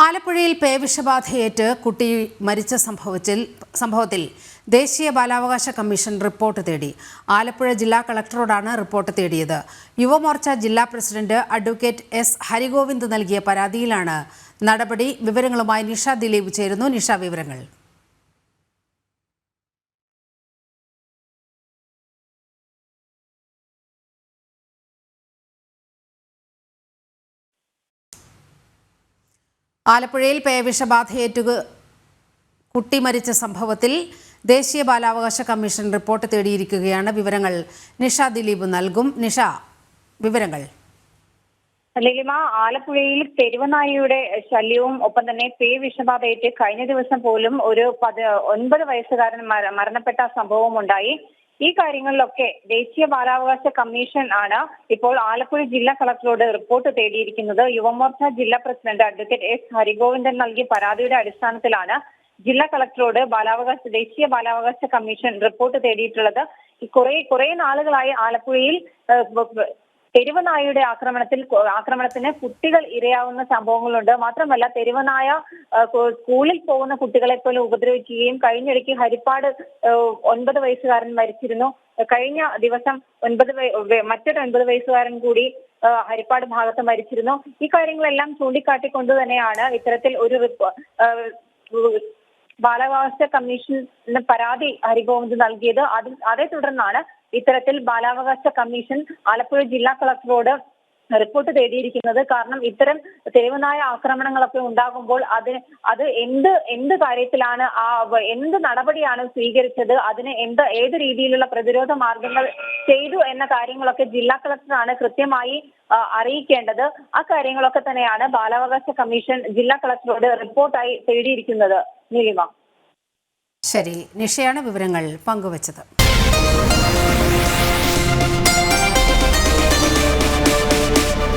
ആലപ്പുഴയിൽ പേവിഷബാധയേറ്റ് കുട്ടി മരിച്ച സംഭവത്തിൽ ദേശീയ ബാലാവകാശ കമ്മീഷൻ റിപ്പോർട്ട് തേടി. ആലപ്പുഴ ജില്ലാ കളക്ടറോടാണ് റിപ്പോർട്ട് തേടിയത്. യുവമോർച്ച ജില്ലാ പ്രസിഡന്റ് അഡ്വക്കേറ്റ് എസ് ഹരിഗോവിന്ദ് നൽകിയ പരാതിയിലാണ് നടപടി. വിവരങ്ങളുമായി നിഷ ദിലീപ് ചേരുന്നു. നിഷ, വിവരങ്ങൾ. ആലപ്പുഴയിൽ പേവിഷബാധയേറ്റ് കുട്ടി മരിച്ച സംഭവത്തിൽ ദേശീയ ബാലാവകാശ കമ്മീഷൻ റിപ്പോർട്ട് തേടിയിരിക്കുകയാണ്. വിവരങ്ങൾ നിഷ ദിലീപ് നൽകും. നിഷ, വിവരങ്ങൾ. ലലിമ, ആലപ്പുഴയിൽ തെരുവനായയുടെ ശല്യവും ഒപ്പം തന്നെ പേവിഷബാധയേറ്റ് കഴിഞ്ഞ ദിവസം പോലും ഒരു 9 വയസ്സുകാരൻ മരണപ്പെട്ട സംഭവവും ഉണ്ടായി. ഈ കാര്യങ്ങളിലൊക്കെ ദേശീയ ബാലാവകാശ കമ്മീഷൻ ആണ് ഇപ്പോൾ ആലപ്പുഴ ജില്ലാ കളക്ടറോട് റിപ്പോർട്ട് തേടിയിരിക്കുന്നത്. യുവമോർച്ച ജില്ലാ പ്രസിഡന്റ് അഡ്വക്കേറ്റ് എസ് ഹരിഗോവിന്ദൻ നൽകിയ പരാതിയുടെ അടിസ്ഥാനത്തിലാണ് ജില്ലാ കളക്ടറോട് ദേശീയ ബാലാവകാശ കമ്മീഷൻ റിപ്പോർട്ട് തേടിയിട്ടുള്ളത്. കുറെ നാളുകളായി ആലപ്പുഴയിൽ തെരുവനായയുടെ ആക്രമണത്തിന് കുട്ടികൾ ഇരയാവുന്ന സംഭവങ്ങളുണ്ട്. മാത്രമല്ല, തെരുവനായ സ്കൂളിൽ പോകുന്ന കുട്ടികളെ പോലും ഉപദ്രവിക്കുകയും കഴിഞ്ഞിടയ്ക്ക് ഹരിപ്പാട് 9 വയസ്സുകാരൻ മരിച്ചിരുന്നു. കഴിഞ്ഞ ദിവസം മറ്റൊരു 9 വയസ്സുകാരൻ കൂടി ഹരിപ്പാട് ഭാഗത്ത് മരിച്ചിരുന്നു. ഈ കാര്യങ്ങളെല്ലാം ചൂണ്ടിക്കാട്ടിക്കൊണ്ട് തന്നെയാണ് ഇത്തരത്തിൽ ഒരു ബാലാവകാശ കമ്മീഷന് പരാതി ഹരിഗോവിന്ദ് നൽകിയത്. അതേ തുടർന്നാണ് ഇത്തരത്തിൽ ബാലാവകാശ കമ്മീഷൻ ആലപ്പുഴ ജില്ലാ കളക്ടറോട് റിപ്പോർട്ട് തേടിയിരിക്കുന്നത്. കാരണം ഇത്തരം തെരുവുനായ ആക്രമണങ്ങളൊക്കെ ഉണ്ടാകുമ്പോൾ അത് എന്ത് കാര്യത്തിലാണ് എന്ത് നടപടിയാണ് സ്വീകരിച്ചത്, അതിന് ഏത് രീതിയിലുള്ള പ്രതിരോധ മാർഗങ്ങൾ ചെയ്തു എന്ന കാര്യങ്ങളൊക്കെ ജില്ലാ കളക്ടറാണ് കൃത്യമായി അറിയിക്കേണ്ടത്. ആ കാര്യങ്ങളൊക്കെ തന്നെയാണ് ബാലാവകാശ കമ്മീഷൻ ജില്ലാ കളക്ടറോട് റിപ്പോർട്ടായി തേടിയിരിക്കുന്നത്. നീലിമ. ശരി, നിഷയാണ് വിവരങ്ങൾ പങ്കുവച്ചത്.